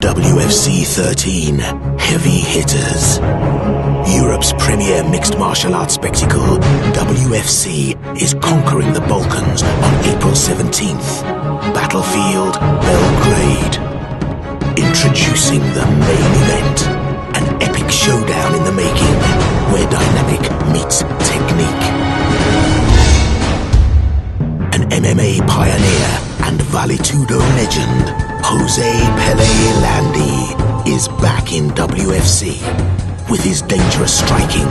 WFC 13 Heavy Hitters. Europe's premier mixed martial arts spectacle, WFC, is conquering the Balkans on April 17th. Battlefield Belgrade. Introducing the main event. An epic showdown in the making, where dynamic meets technique. An MMA pioneer and Vale-Tudo legend, Jose Pele Landi, is back in WFC. With his dangerous striking,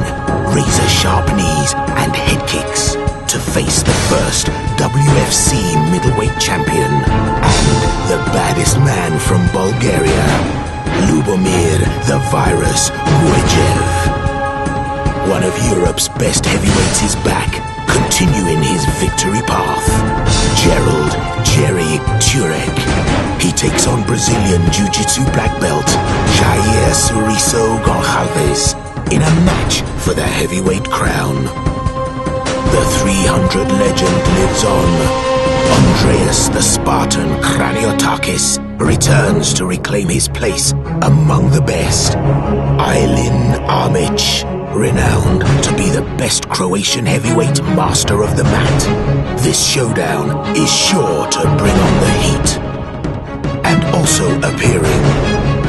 razor-sharp knees and head kicks, to face the first WFC middleweight champion and the baddest man from Bulgaria, Lubomir the Virus Guejev. One of Europe's best heavyweights is back, continuing his victory path. Gerald Jerry Turek. He takes on Brazilian Jiu-Jitsu black belt Jair Suriço Gonçalves in a match for the heavyweight crown. The 300 legend lives on. Andreas the Spartan Kraniotakis returns to reclaim his place among the best. Aylin Amic, renowned to be the best Croatian heavyweight master of the mat. This showdown is sure to bring on the heat. And also appearing,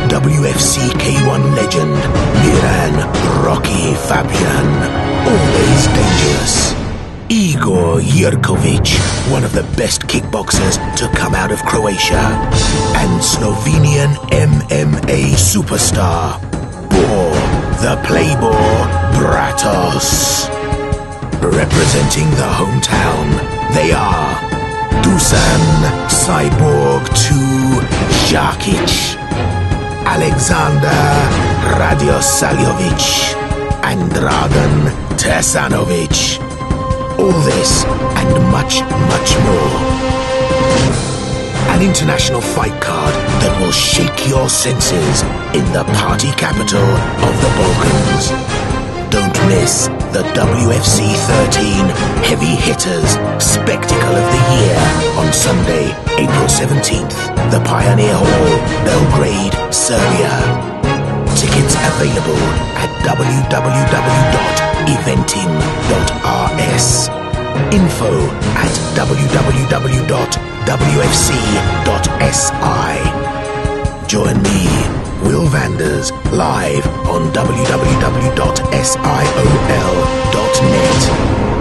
WFC K1 legend Miran Rocky Fabian, always dangerous. Igor Jurkovic, one of the best kickboxers to come out of Croatia. And Slovenian MMA superstar, Bor the Playboy Bratos. Representing the hometown, they are Dusan Cyborg 2 Jakic, Alexander Radiosaljovic, and Dragan Tesanovic. All this and much, much more. An international fight card that will shake your senses in the party capital of the Balkans. Don't miss the WFC 13 Heavy Hitters Spectacle of the Year on Sunday, April 17th, the Pioneer Hall, Belgrade, Serbia. Tickets available at www.eventim.rs. Info at www.wfc.si. Join me, Will Vanders, live on www.siol.net.